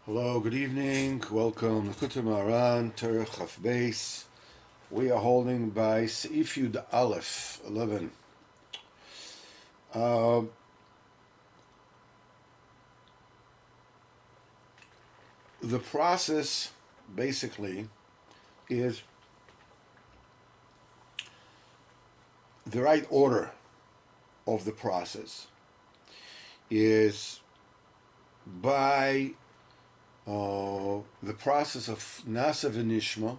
Hello, good evening. Welcome to Likutey Moharan, Terech Chaf Beis. We are holding by Seif Yud Aleph 11. Uh, the process basically is the right order of the process is by the process of Nasa v'Nishma,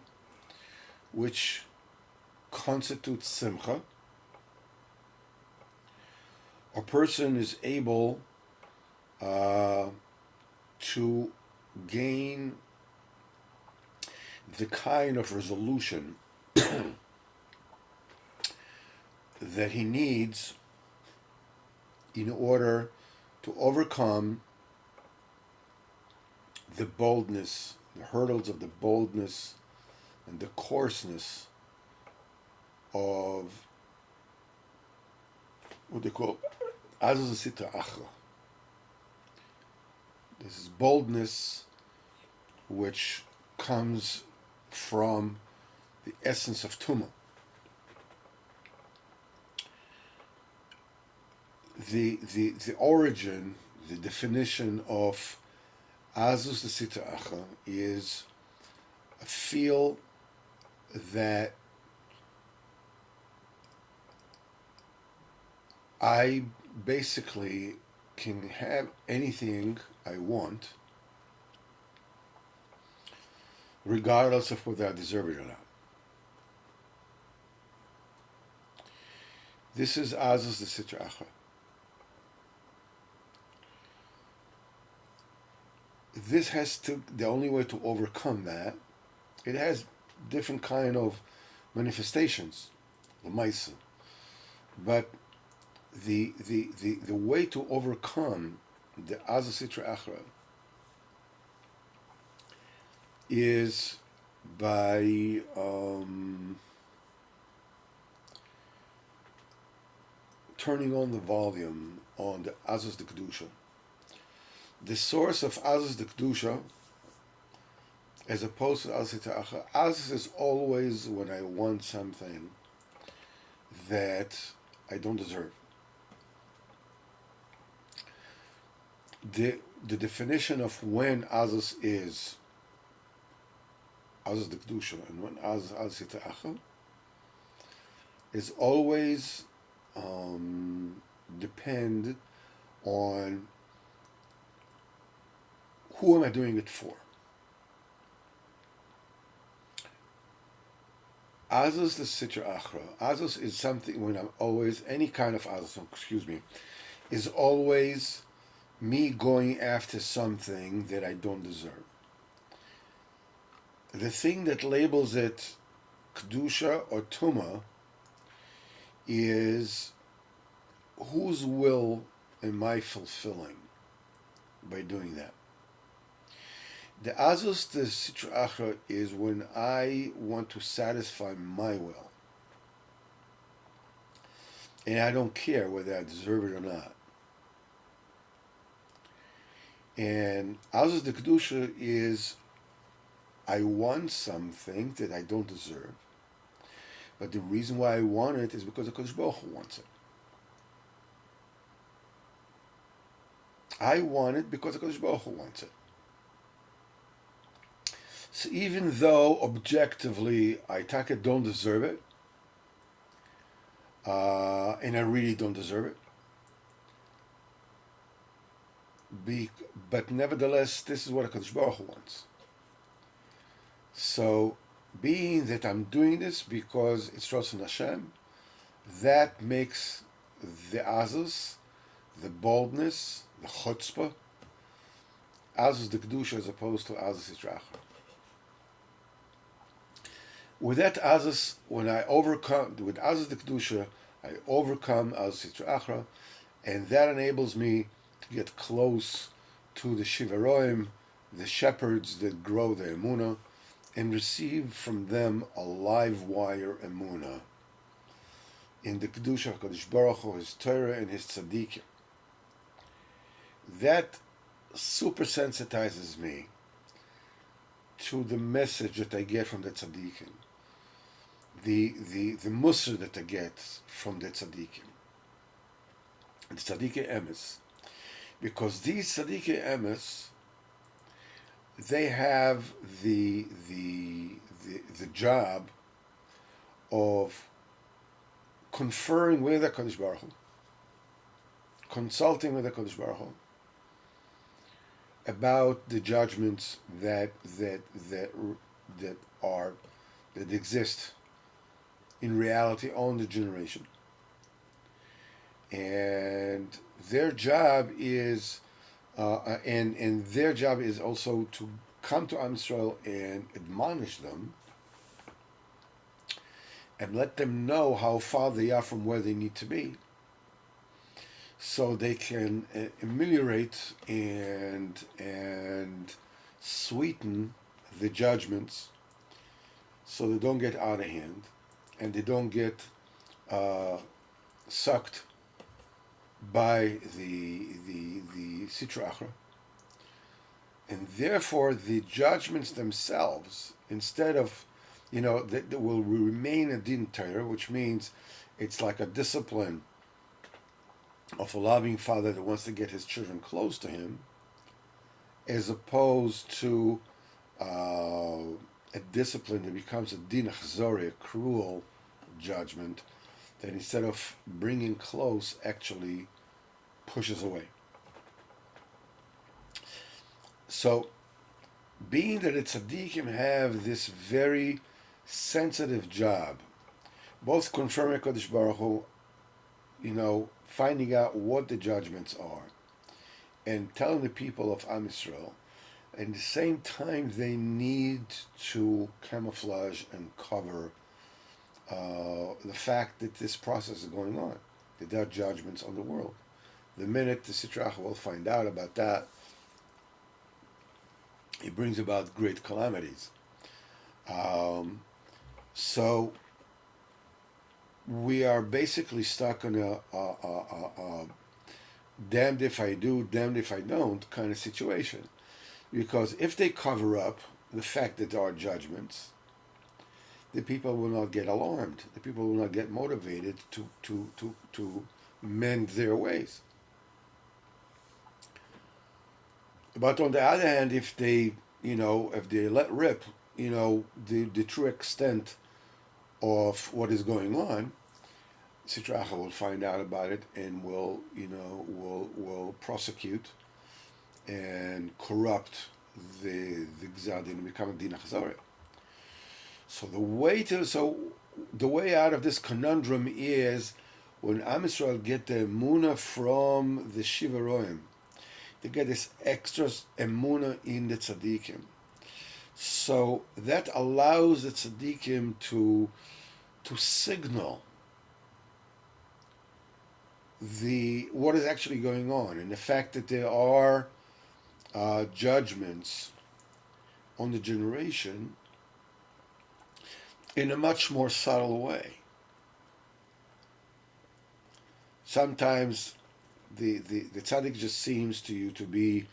which constitutes Simcha. A person is able to gain the kind of resolution that he needs in order to overcome the boldness, the hurdles of the boldness and the coarseness of what they call Azaz Sitra Achra. This is boldness which comes from the essence of Tumah. The origin, the definition of Azus the Sitra Achra is a feel that I basically can have anything I want, regardless of whether I deserve it or not. This is Azus the Sitra Achra. This has to, the only way to overcome that, it has different kind of manifestations, the Maisa. But the way to overcome the Azaz Sitra Achra is by turning on the volume on the Azaz de Kedusha. The source of Azaz de Kedusha, as opposed to Azaz Sitra Achra, Azaz is always when I want something that I don't deserve. The definition of when Azaz is Azaz de Kedusha and when Azaz Sitra Achra is always depend on who am I doing it for. Azaz the Sitra Achra, Azaz is something when I'm always, any kind of Azaz, is always me going after something that I don't deserve. The thing that labels it Kedusha or Tuma is whose will am I fulfilling by doing that. The Azuz, the Sitra Achra, is when I want to satisfy my will. And I don't care whether I deserve it or not. And Azuz the Kedusha is I want something that I don't deserve. But the reason why I want it is because the Kodesh Baruch Hu wants it. I want it because the Kodesh Baruch Hu wants it. So even though objectively I don't deserve it, and I really don't deserve it, but nevertheless, this is what HaKadosh Baruch Hu wants. So, being that I'm doing this because it's Ratzon Hashem, that makes the Azus, the boldness, the chutzpah, Azus the Kedusha as opposed to Azus Sitra Achra. With that Azus, when I overcome, with Azus the Kedusha, I overcome Azus Sitra Achra, and that enables me to get close to the Shivaroim, the shepherds that grow the Emunah, and receive from them a live wire Emunah in the Kedusha HaKadosh Baruch Hu, His Torah and His Tzaddikim. That super sensitizes me to the message that I get from the tzaddikim, the musr that I get from the tzaddikim, the tzaddikim emes, because these tzaddikim emes, they have the job of conferring with the Kodesh Baruch Hu, consulting with the Kodesh Baruch Hu about the judgments that exist in reality on the generation, and their job is and their job is also to come to Am Yisrael and admonish them and let them know how far they are from where they need to be, so they can ameliorate and sweeten the judgments, so they don't get out of hand and they don't get sucked by the Sitra Achra. And therefore the judgments themselves, instead of, they will remain a din Torah, which means it's like a discipline of a loving father that wants to get his children close to him, as opposed to a discipline that becomes a din achzori, a cruel judgment, that instead of bringing close, actually pushes away. So, being that the tzaddikim have this very sensitive job, both confirming Kodesh Baruch Hu, finding out what the judgments are, and telling the people of Am Yisrael, at the same time they need to camouflage and cover the fact that this process is going on, that there are judgments on the world. The minute the Sitra Achra will find out about that, it brings about great calamities. So we are basically stuck in a damned if I do, damned if I don't kind of situation. Because if they cover up the fact that there are judgments, the people will not get alarmed. The people will not get motivated to mend their ways. But on the other hand, if they let rip, the true extent of what is going on, Sitra Achra will find out about it and will prosecute and corrupt the Gzadin and become a din achzori. So the way out of this conundrum is when Am Yisrael get the emunah from the Shiva Roim, they get this extra emunah in the tzaddikim. So that allows the tzaddikim to signal what is actually going on, and the fact that there are judgments on the generation in a much more subtle way. Sometimes the tzaddik just seems to you to be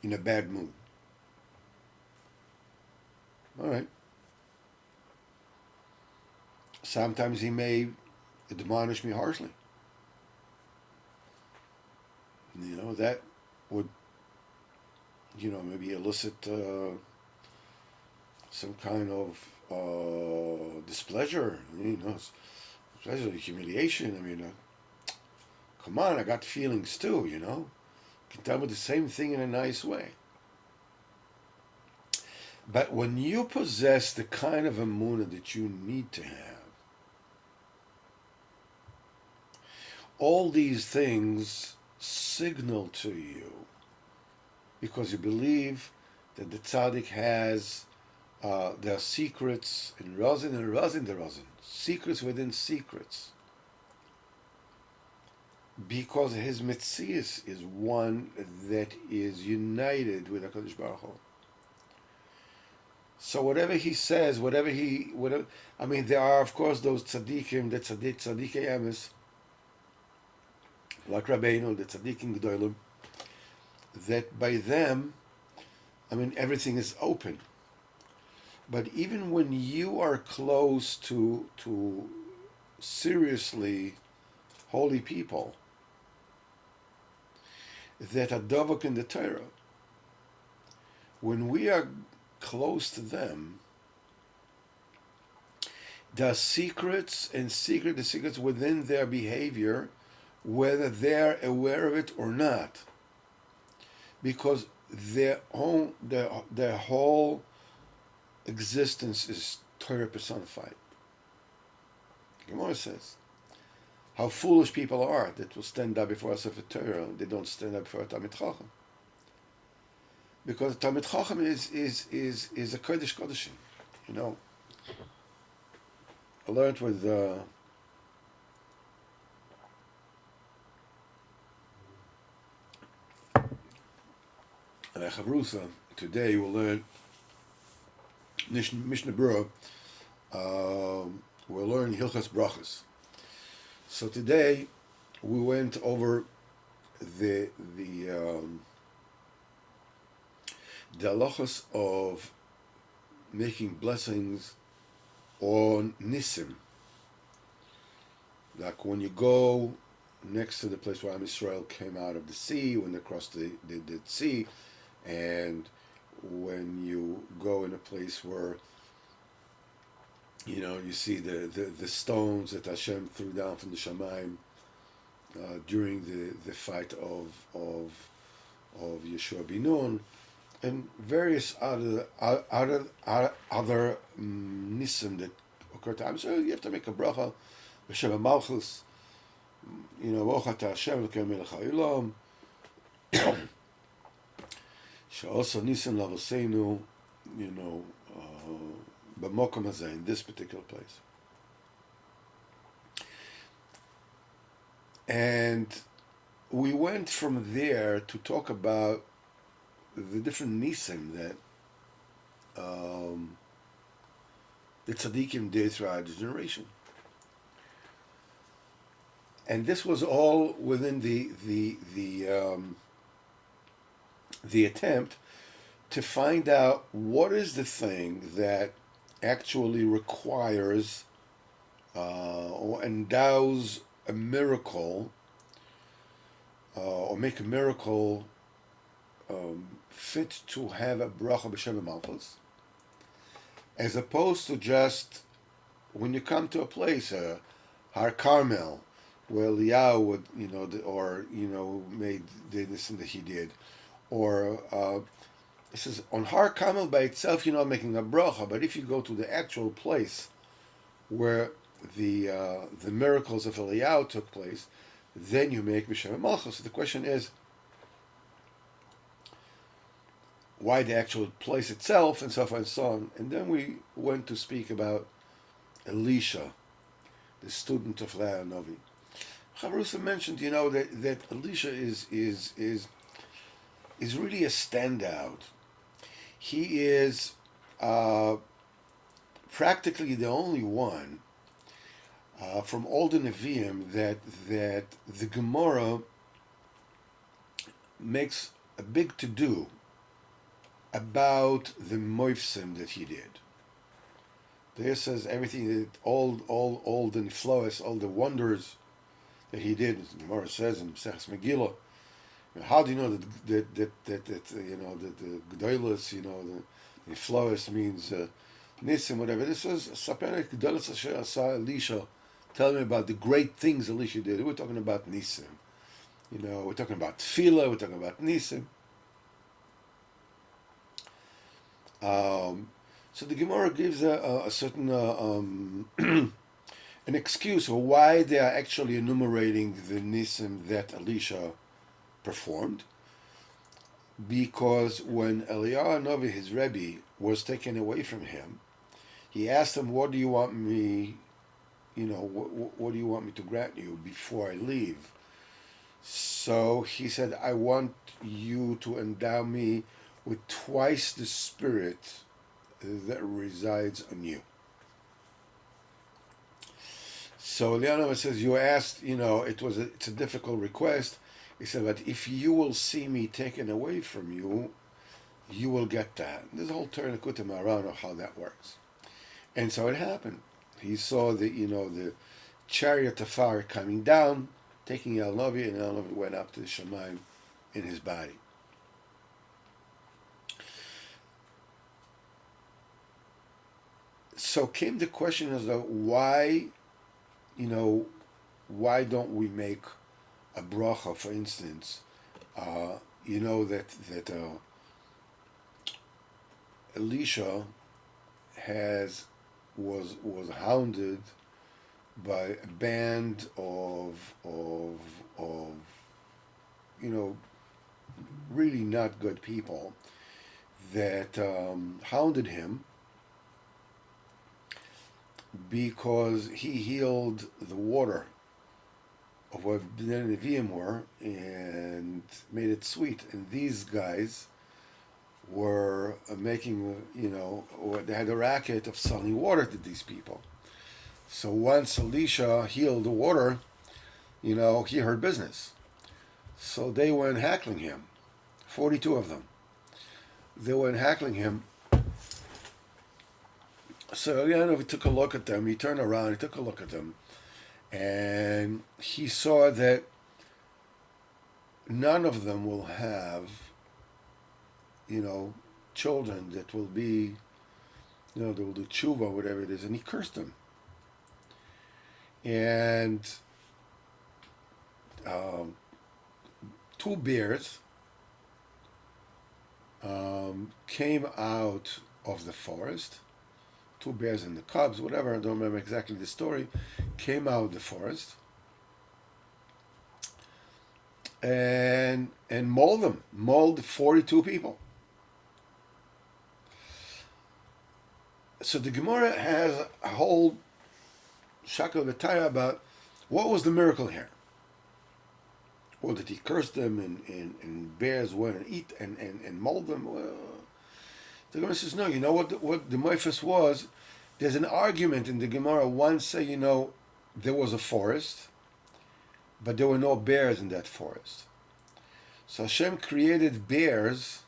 in a bad mood. All right. Sometimes he may admonish me harshly. That would, maybe elicit some kind of displeasure, displeasure, humiliation. Come on, I got feelings too, You can tell me the same thing in a nice way. But when you possess the kind of emunah that you need to have, all these things signal to you, because you believe that the tzaddik has their secrets in Razin and Razin the Razin, secrets within secrets, because his metzius is one that is united with HaKadosh Baruch Hu. So whatever he says, there are of course those tzaddikim, the tzaddik emes, like Rabbeinu, the Tzaddikim Gedolim, that by them, I mean, everything is open. But even when you are close to seriously holy people that are dovok in the Torah, when we are close to them, there are secrets and the secrets within their behavior, whether they're aware of it or not, because their whole existence is Torah personified. Gemara says how foolish people are that will stand up before us of a Torah. They don't stand up before a Talmid Chacham, because a Talmid Chacham is a Kodesh Kodeshim. You know, I learned with Chavrusa. Today we'll learn Mishnah Berurah. We'll learn Hilchas Brachas. So today we went over the halachos of making blessings on Nisim. Like when you go next to the place where Am Yisrael came out of the sea, when they crossed the sea, and when you go in a place where you see the stones that Hashem threw down from the Shamayim during the fight of Yeshua bin Nun, and various other nisim that occur to Am Yisrael. You have to make a bracha, B'Shem Malchus, Baruch Atah Hashem Elokeinu Melech Haolam, she'osa nisim lavoseinu, b'mokom hazeh, in this particular place. And we went from there to talk about the different nisim that the tzaddikim did throughout the generation. And this was all within the attempt to find out what is the thing that actually requires or endows a miracle or make a miracle fit to have a bracha b'shem malchus, as opposed to just when you come to a place, Har Carmel, where Eliyahu would, made this and that he did, or it says on Har Carmel by itself you're not making a bracha, but if you go to the actual place where the miracles of Eliyahu took place, then you make b'shem malchus. So the question is, why the actual place itself, and so forth and so on. And then we went to speak about Elisha, the student of Leah Novi. Chavrusa mentioned, that Elisha is really a standout. He is practically the only one from all the Nevi'im that the Gemara makes a big to-do about the moifsim that he did. There says everything that all the nifloes, all the wonders that he did. The Gemara says in Maseches Megillah, how do you know that the gedolos, the nifloes means nisim, whatever. This was saper gedolos asher asa Elisha. Tell me about the great things Elisha did. We're talking about nisim. We're talking about tefillah. We're talking about nisim. So the Gemara gives a certain an excuse for why they are actually enumerating the nisim that Elisha performed. Because when Eliyahu Novi, his Rebbe, was taken away from him, he asked him, "What do you want me? What do you want me to grant you before I leave?" So he said, "I want you to endow me with twice the spirit that resides on you." So Leonova says, you asked, it's a difficult request. He said, but if you will see me taken away from you, you will get that. There's a whole Likutey Moharan of how that works. And so it happened. He saw the chariot of fire coming down, taking El Novi, and El Novi went up to the Shemaim in his body. So came the question as though why don't we make a bracha, for instance, that Elisha was hounded by a band of really not good people that hounded him because he healed the water of what the Nevi'im were and made it sweet. And these guys were making, or they had a racket of selling water to these people. So once Elisha healed the water, he heard business. So they went heckling him, 42 of them. They went heckling him. So he took a look at them. He turned around, he took a look at them, and he saw that none of them will have, children that will be, they will do tshuva, whatever it is, and he cursed them. And two bears came out of the forest. Two bears and the cubs, whatever, I don't remember exactly the story, came out of the forest and mauled 42 people. So the Gemara has a whole shakel v'taya about what was the miracle here. Or that he cursed them and bears went and eat and mauled them. Well, the Gemara says, no, what the moifus was, there's an argument in the Gemara. One say, there was a forest, but there were no bears in that forest. So Hashem created bears,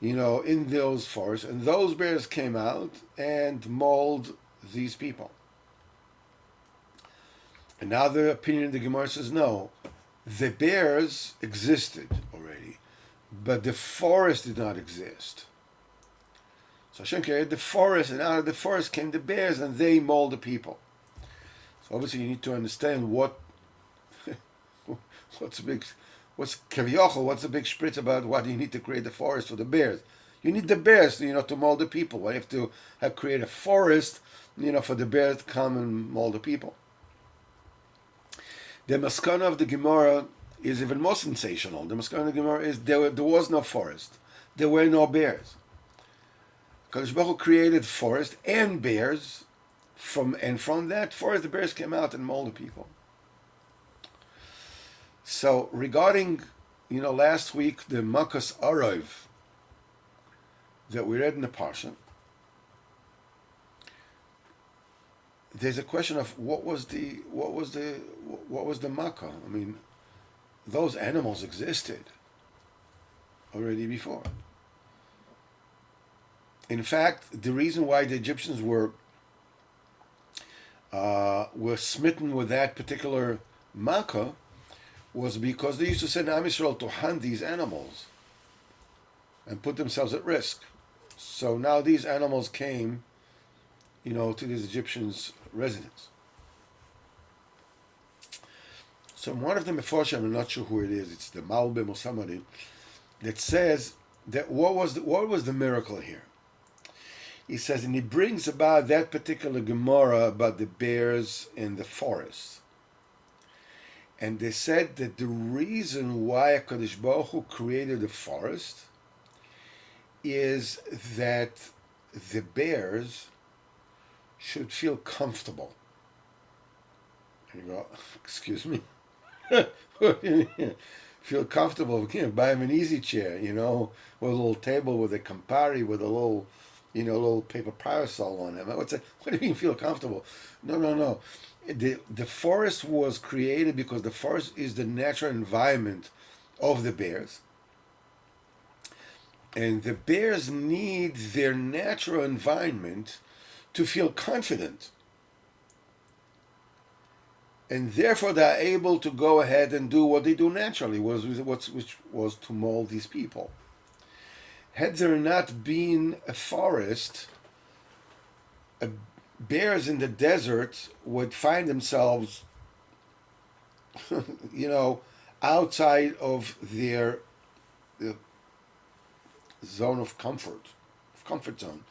in those forests, and those bears came out and mauled these people. Another opinion in the Gemara says, no, the bears existed already, but the forest did not exist. So Hashem created the forest, and out of the forest came the bears, and they mauled the people. So obviously you need to understand what's the big spritz about what you need to create the forest for the bears. You need the bears, to maul the people. Why you have to create a forest, for the bears to come and maul the people. The maskana of the Gemara is even more sensational. The maskana of the Gemara is there was no forest. There were no bears. Kadosh Baruch Hu created forest and bears, from that forest the bears came out and mauled the people. So regarding, last week the Makas Arov that we read in the Parsha, there's a question of what was the Makkah. I mean, those animals existed already before. In fact, the reason why the Egyptians were smitten with that particular Makkah was because they used to send Am Yisrael to hunt these animals and put themselves at risk. So now these animals came, to these Egyptians' residence. So one of the Meforshim, I'm not sure who it is, it's the Malbim or somebody, that says that what was the miracle here? He says, and he brings about that particular Gemara about the bears in the forest. And they said that the reason why HaKadosh Baruch Hu created the forest is that the bears should feel comfortable. And you go, excuse me? Feel comfortable, buy him an easy chair, with a little table with a Campari, with a little, a little paper parasol on him. I would say, what do you mean feel comfortable? No, no, no. The forest was created because the forest is the natural environment of the bears. And the bears need their natural environment to feel confident. And therefore they're able to go ahead and do what they do naturally, which was to mold these people. Had there not been a forest, bears in the desert would find themselves, outside of their zone of comfort zone.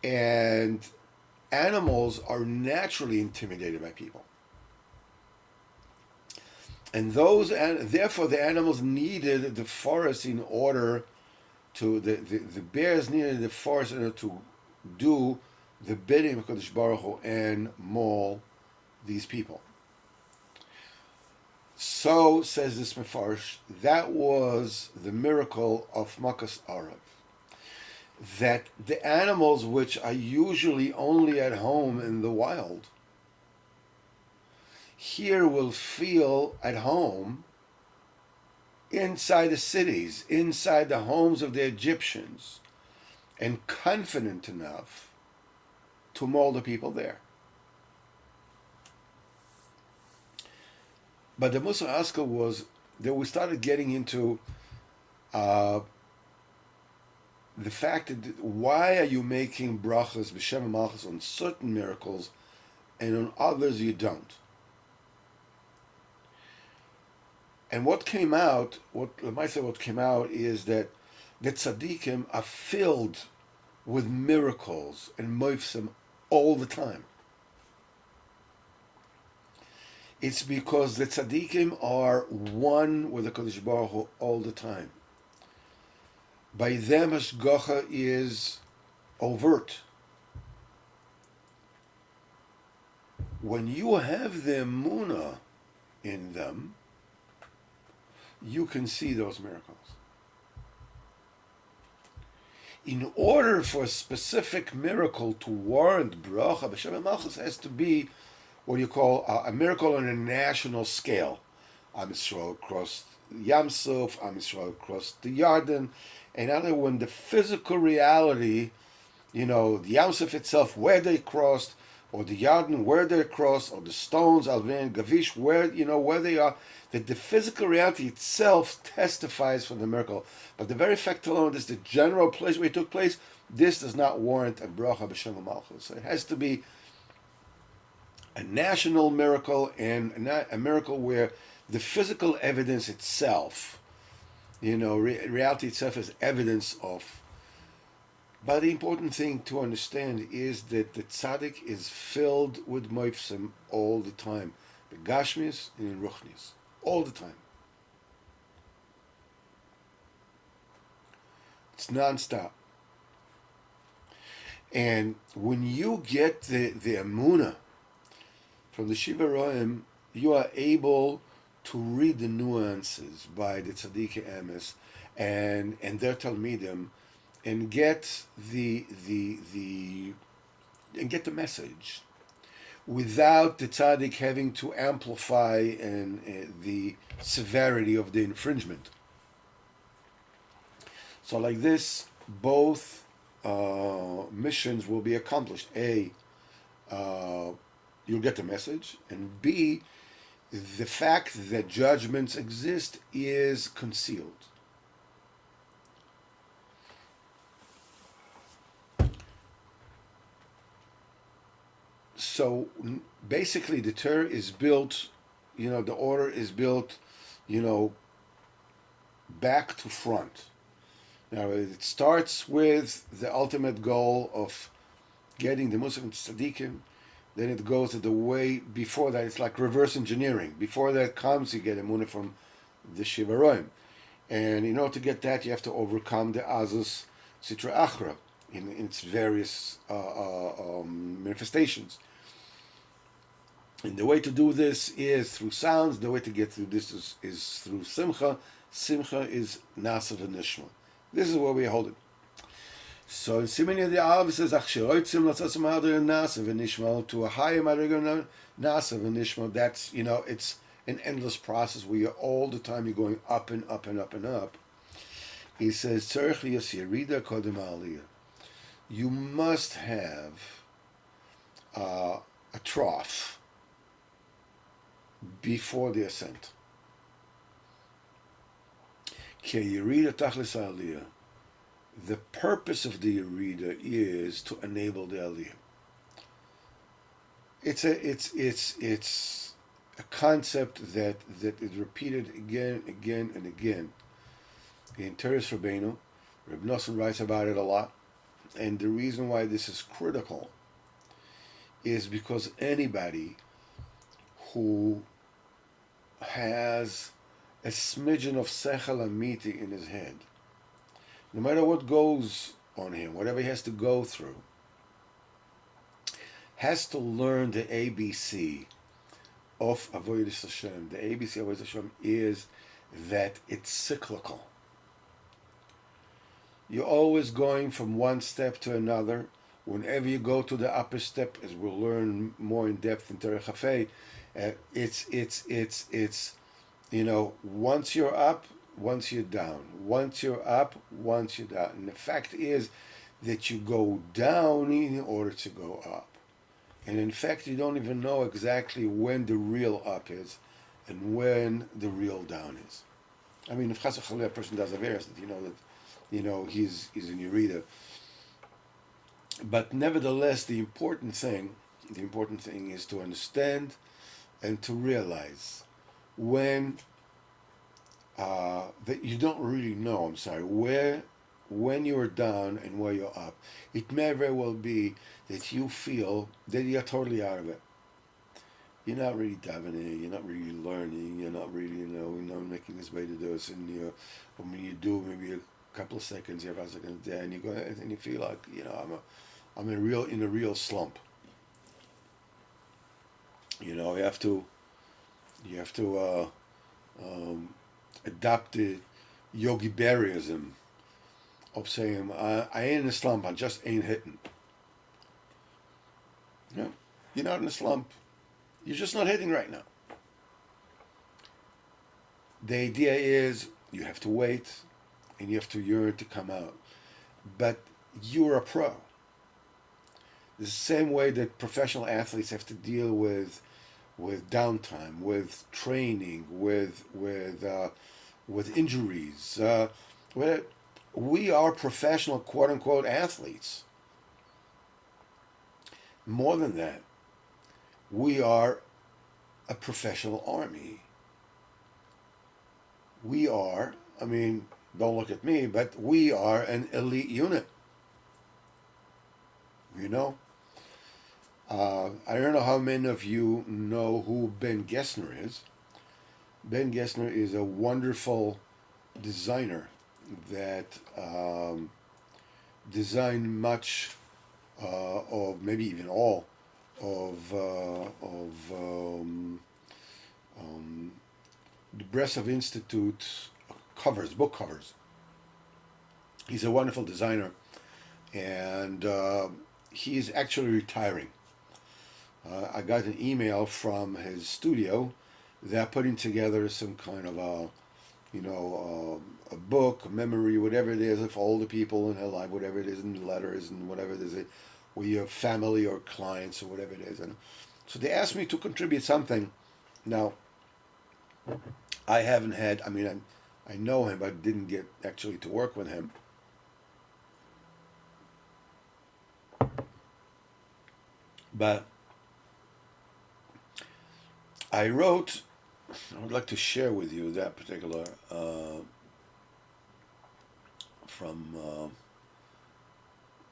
And animals are naturally intimidated by people. And therefore the animals needed the forest in order the bears needed the forest in order to do the bidding of Kodesh Baruch Hu and maul these people. So, says this Mefarsh, that was the miracle of Makas Arav. That the animals which are usually only at home in the wild, here will feel at home inside the cities, inside the homes of the Egyptians, and confident enough to maul the people there. But the Musa Aska was that we started getting into the fact that why are you making brachas b'shem malchus on certain miracles and on others you don't? And what came out is that the tzaddikim are filled with miracles and moifsim all the time. It's because the tzaddikim are one with the Kodesh Baruch Hu all the time. By them, hashgacha is overt. When you have the emunah in them, you can see those miracles. In order for a specific miracle to warrant bracha, b'shem malchus has to be what you call a miracle on a national scale. Am Yisrael crossed Yam Suf, Am Yisrael crossed the Yarden, and other when the physical reality, the Yam Suf itself, where they crossed, or the Yarden, where they crossed, or the stones, Alvin, Gavish, where they are, that the physical reality itself testifies for the miracle. But the very fact alone, this the general place where it took place, this does not warrant a bracha b'shem malchus. So it has to be a national miracle and a miracle where the physical evidence itself, reality itself is evidence of. But the important thing to understand is that the tzaddik is filled with moifsim all the time, the gashmis and in ruchnis, all the time. It's non-stop. And when you get the emunah from the Shiva Roim, you are able to read the nuances by the Tzaddik Emes and their Talmidim, and get the message without the tzaddik having to amplify the severity of the infringement. So like this, both missions will be accomplished. A, you'll get the message, and B, the fact that judgments exist is concealed. So basically the Torah is built, the order is built, back to front. Now it starts with the ultimate goal of getting the Muslim tzaddikim, then it goes to the way before that. It's like reverse engineering. Before that comes, you get emunah from the Shiva Roim. And in order to get that, you have to overcome the Azus Sitra Achra in its various manifestations. And the way to do this is through sounds. The way to get through this is through Simcha. Simcha is Nasa v'Nishma. This is where we hold it. So in Simini the Alv says, Achsheroitzim Latzas Madre Nasa V'Nishmal to a higher Madre Nasa V'Nishmal. That's, it's an endless process where you're all the time you're going up and up and up and up. He says, Tzarech liyos yerida kodem aliyah. You must have a trough before the ascent. Ki yerida tachlis aliyah. The purpose of the yerida is to enable the aliyah. It's a concept that is repeated again, and again. In Teres Rabbeinu, Reb Nosson writes about it a lot, and the reason why this is critical is because anybody who has a smidgen of sechel amiti in his head, no matter what goes on him, whatever he has to go through, has to learn the ABC of Avodas Hashem. The ABC of Avodas Hashem is that it's cyclical. You're always going from one step to another. Whenever you go to the upper step, as we'll learn more in depth in Terech Hafei, it's once you're up, once you're down. Once you're up, once you're down. And the fact is that you go down in order to go up. And in fact, you don't even know exactly when the real up is and when the real down is. I mean, if Chas v'Chalila a person does Averis, that he's in Yerida. But nevertheless, the important thing is to understand and to realize when that you don't really know. When you're down and where you're up. It may very well be that you feel that you're totally out of it. You're not really davening, you're not really learning, you're not really, making this way to do this, and when you do, maybe a couple of seconds, you have a second there, and you go, and you feel like, I'm in a real slump. You have to adopt the Yogi Berryism of saying, I ain't in a slump, I just ain't hitting. You're not in a slump. You're just not hitting right now. The idea is you have to wait and you have to yearn to come out. But you're a pro. The same way that professional athletes have to deal with downtime, with training, with injuries. We are professional, quote-unquote, athletes. More than that, we are a professional army. We are, don't look at me, but we are an elite unit. I don't know how many of you know who Ben Gessner is. Ben Gessner is a wonderful designer that designed much of, maybe even all, of the Breslov Institute book covers. He's a wonderful designer, and he's actually retiring. I got an email from his studio. They're putting together some kind of a book, a memory, whatever it is, for all the people in her life, whatever it is, in letters and whatever it is, with your family or clients or whatever it is. And so they asked me to contribute something. Now, I haven't had, I know him, but didn't get actually to work with him. But I would like to share with you that particular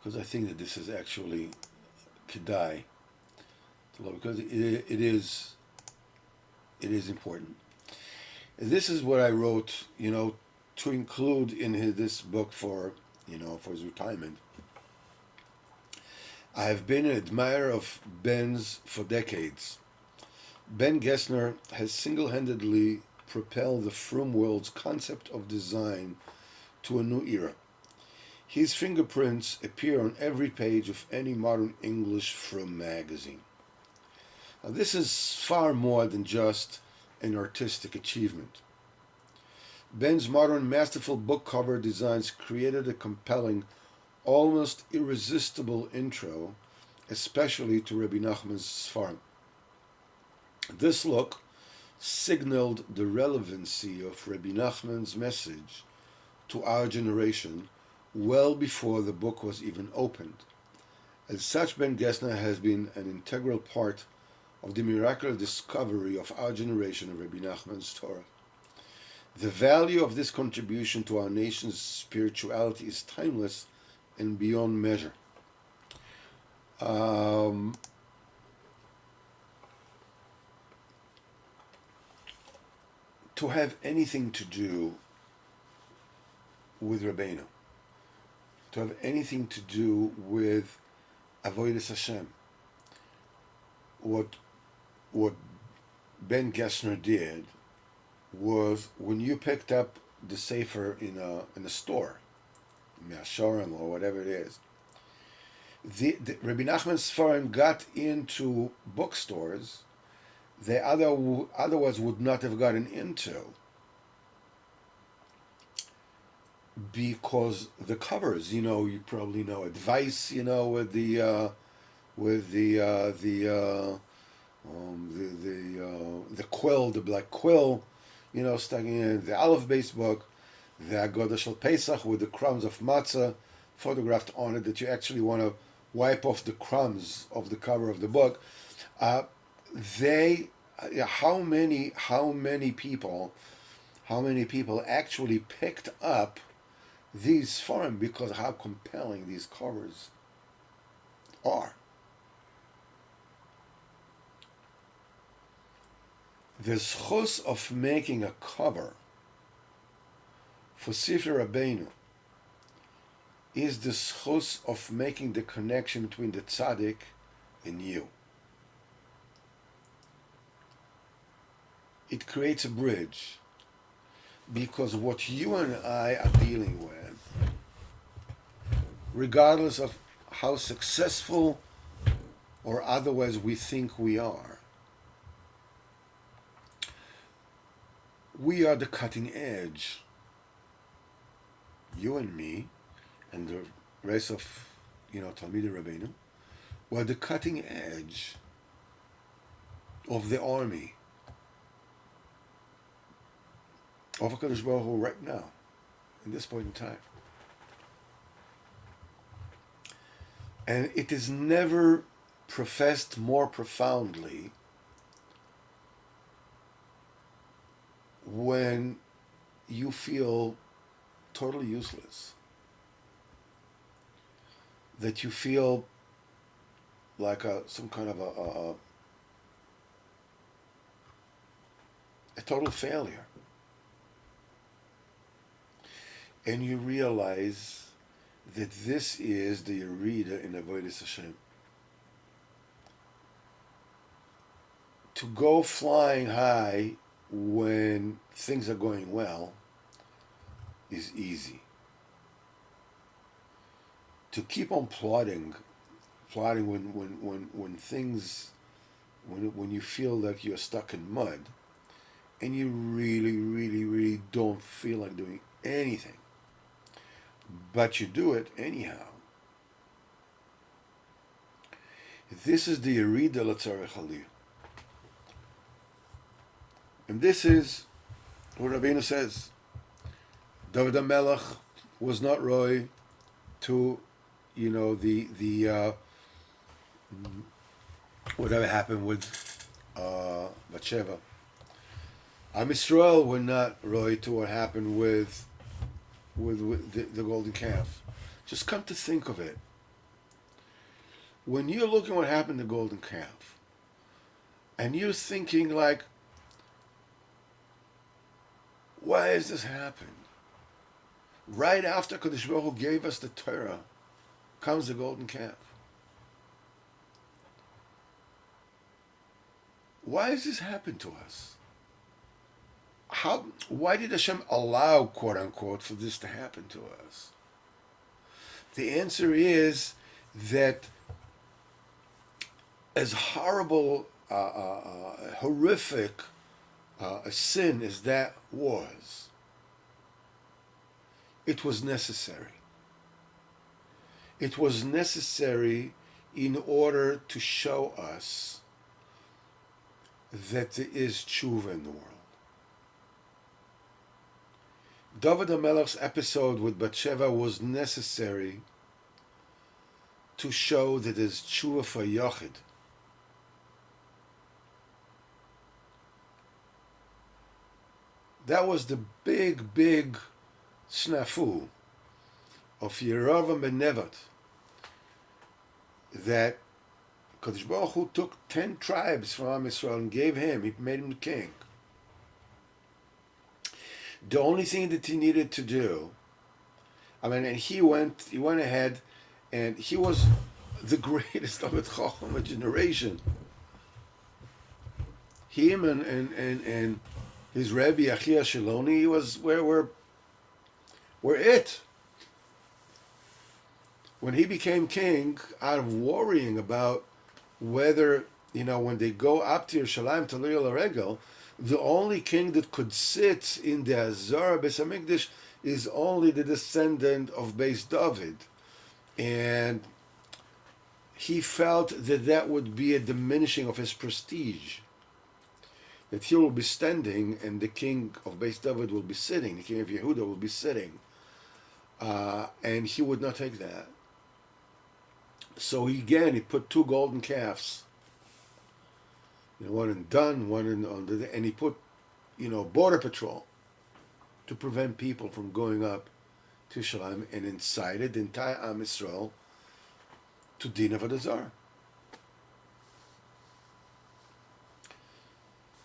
because I think that this is actually kedai, because it is important. This is what I wrote, to include in this book for his retirement. I have been an admirer of Ben's for decades. Ben Gessner has single-handedly propelled the frum world's concept of design to a new era. His fingerprints appear on every page of any modern English Frum magazine. Now, this is far more than just an artistic achievement. Ben's modern masterful book cover designs created a compelling, almost irresistible intro, especially to Rabbi Nachman's Sfarim. This look signaled the relevancy of Rabbi Nachman's message to our generation well before the book was even opened. As such, Ben Gesner has been an integral part of the miraculous discovery of our generation of Rabbi Nachman's Torah. The value of this contribution to our nation's spirituality is timeless and beyond measure. To have anything to do with Rabbeinu, to have anything to do with Avodas Hashem, what Ben Gesner did was, when you picked up the Sefer in a store, Me'ashorim or whatever it is, the Rabbi Nachman's Sfarim got into bookstores they otherwise would not have gotten into, because the covers, you probably know Advice, with the quill, the black quill, stuck in the Aleph base book, the Agoda Shel Pesach with the crumbs of matzah photographed on it, that you actually want to wipe off the crumbs of the cover of the book. How many people actually picked up these Sfarim because of how compelling these covers are. The zchus of making a cover for Sefer Rabbeinu is the zchus of making the connection between the tzaddik and you. It creates a bridge, because what you and I are dealing with, regardless of how successful or otherwise we think we are the cutting edge. You and me and the rest of Talmidei Rabbeinu were the cutting edge of the army of HaKadosh Baruch Hu right now, in this point in time. And it is never professed more profoundly when you feel totally useless, that you feel like some kind of a total failure. And you realize that this is the Yerida in Avodas Hashem. To go flying high when things are going well is easy. To keep on plodding when things, when you feel like you're stuck in mud, and you really, really, really don't feel like doing anything, but you do it anyhow. This is the Yerida L'Tzarech Aliyah. And this is what Rabbeinu says. David HaMelech was not roy to, the whatever happened with Bathsheba. Am Yisrael were not roy to what happened with the golden calf. Just come to think of it. When you're looking at what happened to the golden calf, and you're thinking like, why has this happened? Right after Kadosh Baruch Hu gave us the Torah, comes the golden calf. Why has this happened to us? Why did Hashem allow, quote unquote, for this to happen to us? The answer is that as horrible, horrific a sin as that was, it was necessary. It was necessary in order to show us that there is tshuva in the world. David HaMelech's episode with Bathsheba was necessary to show that there's tshuva for Yochid. That was the big snafu of Yerovam ben Nevat, that Kadosh Baruch Hu took 10 tribes from Am Yisrael and gave him, he made him king. The only thing that he needed to do, and he went ahead, and he was the greatest of the generation. Him and his Rebbe Achia Shiloni were it. When he became king, out of worrying about whether, when they go up to Yerushalayim to Liyol Regel, the only king that could sit in the Azara Beis HaMikdash is only the descendant of Beis David. And he felt that would be a diminishing of his prestige. That he will be standing and the king of Beis David will be sitting, the king of Yehuda will be sitting. And he would not take that. So he put 2 golden calves, one in Dan, one and he put, border patrol to prevent people from going up to Shalom, and incited the entire Am Yisrael to Din Avodah Zarah.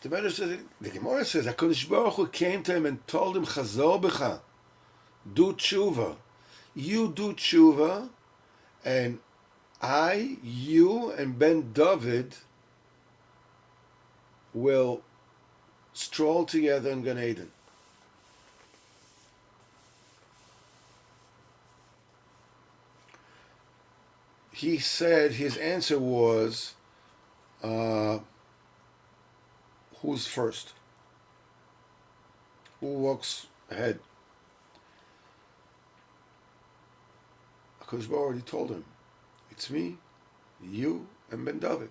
The Gemara says, HaKadosh Baruch Hu came to him and told him, Chazor b'cha, do tshuva. You do tshuva, and I, you, and Ben David will stroll together in Gan Eden. He said his answer was, who's first? Who walks ahead? HaKadosh Baruch Hu already told him, it's me, you, and Ben David.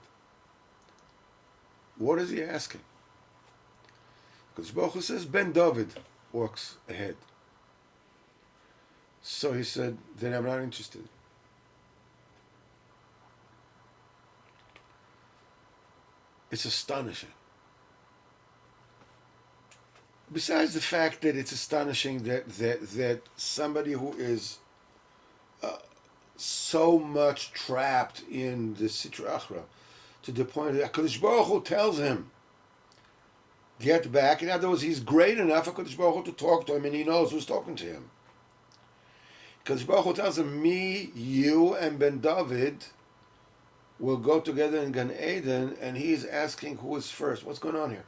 What is he asking? Because Baruch Hu says Ben David walks ahead. So he said, then I'm not interested. It's astonishing. Besides the fact that it's astonishing that somebody who is so much trapped in the Sitra Achra, to the point that HaKadosh Baruch Hu tells him, get back. In other words, he's great enough for HaKadosh Baruch Hu to talk to him, and he knows who's talking to him. HaKadosh Baruch Hu tells him, me, you, and Ben David will go together in Gan Eden, and he's asking who is first. What's going on here?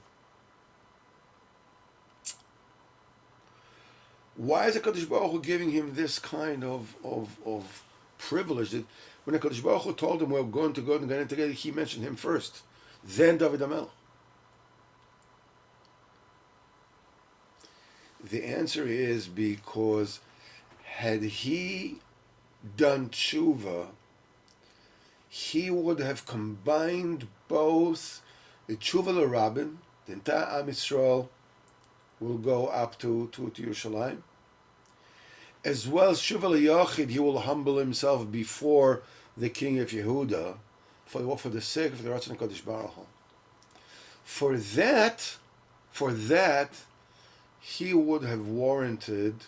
Why is HaKadosh Baruch Hu giving him this kind of privilege? That when HaKadosh Baruch Hu told him we're going to go and Gan Eden together, he mentioned him first, then David HaMelech. The answer is because had he done tshuva, he would have combined both the tshuva l'Rabim, the entire Am Yisrael will go up to Yerushalayim, as well as tshuva l'Yochid, he will humble himself before the king of Yehuda for the sake of the Ratzon HaKadosh Baruch Hu. For that, he would have warranted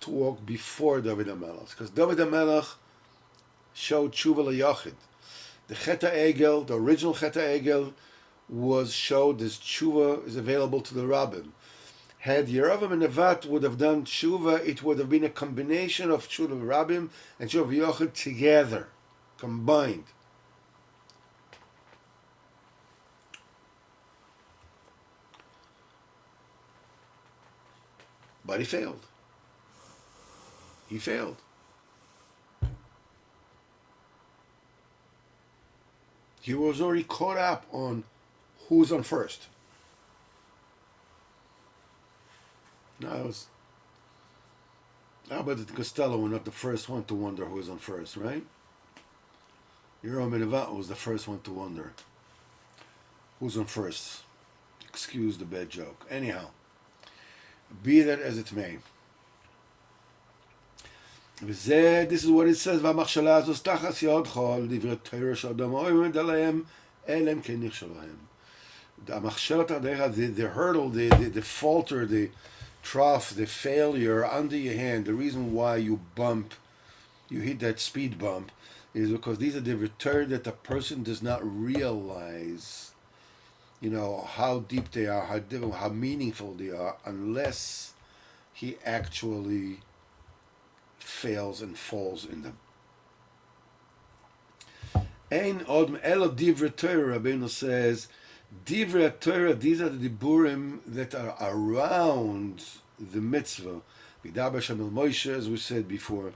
to walk before David HaMelech, because David HaMelech showed tshuva l'Yochid. The Chet HaEgel, the original Chet HaEgel, was showed as tshuva is available to the Rabbim. Had Yerovam and Nevat would have done tshuva, it would have been a combination of tshuva Rabbim and tshuva Yochid together, combined. But he failed. He was already caught up on who's on first. Now it was Abbot and Costello were not the first one to wonder who's on first, right? Yerom Benevat was the first one to wonder who's on first. Excuse the bad joke. Anyhow, be that as it may. This is what it says, והמכשלה הזו תחת ידך לדברי תורה שאדם עומד עליהם, אלא אם כן נכשל להם. המכשלת עליך, the hurdle, the falter, the trough, the failure under your hand, the reason why you hit that speed bump, is because these are the return that the person does not realize, how deep they are, how meaningful they are, unless he actually fails and falls in them. Ein odm elo divrei Torah, Rabbeinu says, divrei Torah, these are the diburim that are around the mitzvah. Vidaber Shem el Moshe, as we said before,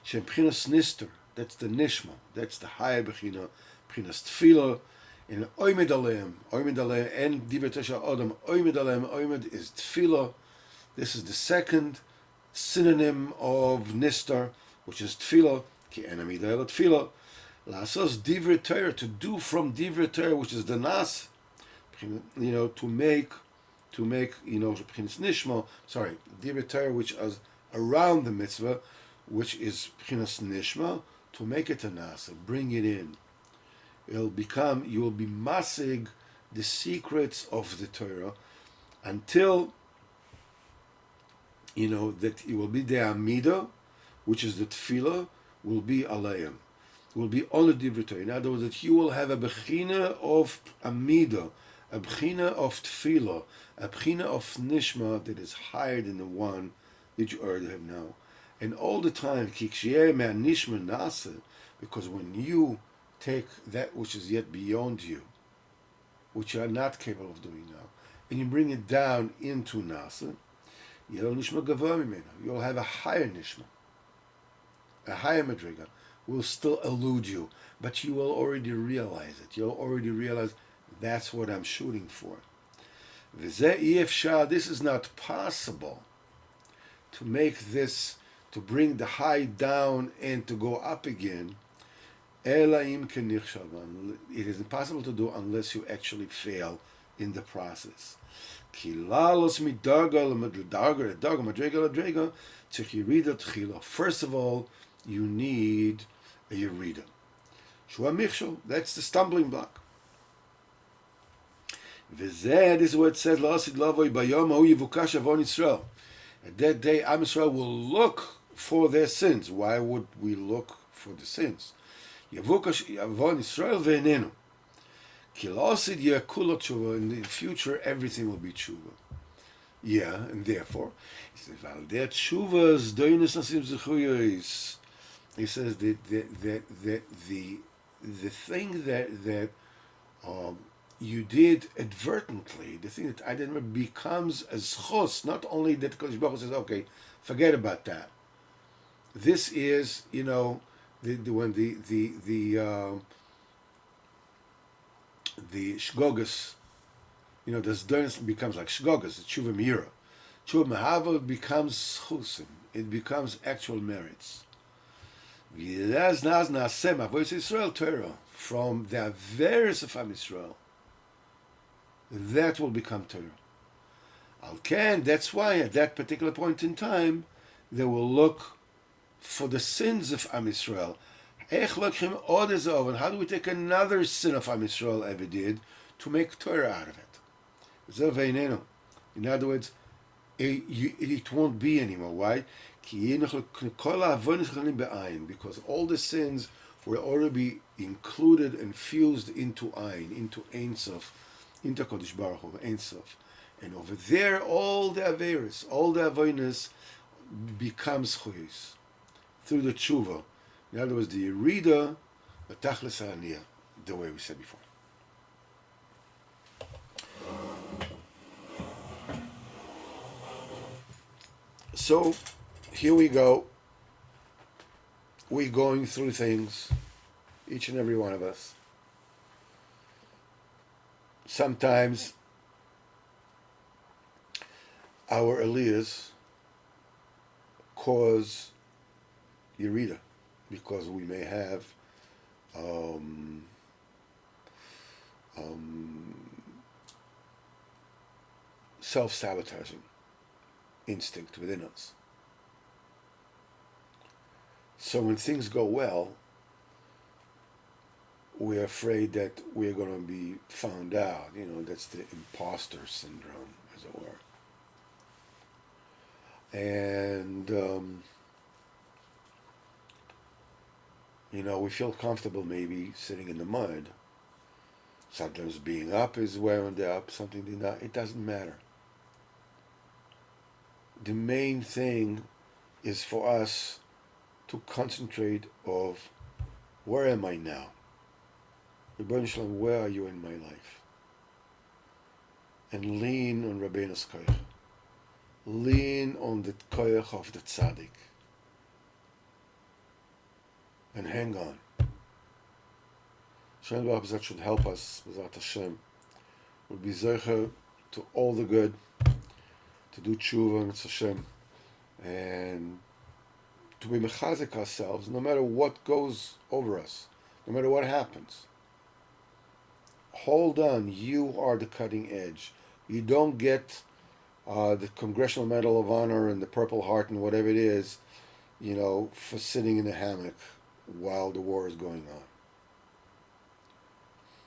Shem B'chinas Nister, that's the nishma, that's the higher b'china, B'chinas Tefillah, and oimed aleim, and divrei Torah odom oimed aleim, oimed is Tefillah. This is the second synonym of Nistar, which is Tefillah, ki en amida ela Tefillah. Lasos divrei Torah, to do from divrei Torah, which is the nas, to make, B'chinas Nishma, divrei Torah, which is around the mitzvah, which is B'chinas Nishma, to make it a nas, bring it in. You will be masig the secrets of the Torah until that it will be the Amida, which is the Tefillah, will be Alayim, will be on the Divrei Torah. In other words, that you will have a Bechina of Amida, a Bechina of Tefillah, a Bechina of Nishma that is higher than the one that you already have now. And all the time, Nishma Nasa, because when you take that which is yet beyond you, which you are not capable of doing now, and you bring it down into Nasa, you'll have a higher nishma, a higher madriga, will still elude you, but you will already realize it. You'll already realize that's what I'm shooting for. This is not possible to make this, to bring the high down and to go up again. It is impossible to do unless you actually fail in the process. First of all, you need a Yerida. That's the stumbling block. This is what it says, at that day, Am Yisrael will look for their sins. Why would we look for the sins? In the future, everything will be tshuva. Yeah, and therefore, he says, he says that the thing that you did advertently, the thing that I didn't remember, becomes as chos, not only that Kodesh Baruch Hu says, okay, forget about that. This is, when the shgogas, the zdornis becomes like shgogas, the tshuva mira. Tshuva mehava becomes chusim. It becomes actual merits. From the various of Am Yisrael, that will become Torah. That's why at that particular point in time, they will look for the sins of Am Yisrael. How do we take another sin of Am Yisrael ever did to make Torah out of it? In other words, it won't be anymore. Why? Because all the sins will already be included and fused into Ein, into Ein Sof, into Kodesh Baruch Hu, Ein Sof. And over there, all the Averis, all the Avonis becomes Chuyos through the Tshuva. In other words, the Yerida, the Tachlis HaAniyah, the way we said before. So, here we go. We're going through things, each and every one of us. Sometimes our aliyahs cause Yerida because we may have um, um, self-sabotaging instinct within us. So when things go well, we're afraid that we're going to be found out. That's the imposter syndrome, as it were. And, we feel comfortable maybe sitting in the mud. Sometimes being up is wearing the up, something not. It doesn't matter. The main thing is for us to concentrate of where am I now? Rebbeinu Shalom, where are you in my life? And lean on Rabbeinu's koyach. Lean on the koyach of the tzaddik. And hang on. Shem Baruch that should help us, B'ezrat Hashem. We'll be zeicher to all the good, to do tshuva and Hashem, and to be mechazik ourselves, no matter what goes over us, no matter what happens. Hold on, you are the cutting edge. You don't get the Congressional Medal of Honor and the Purple Heart and whatever it is, for sitting in a hammock while the war is going on.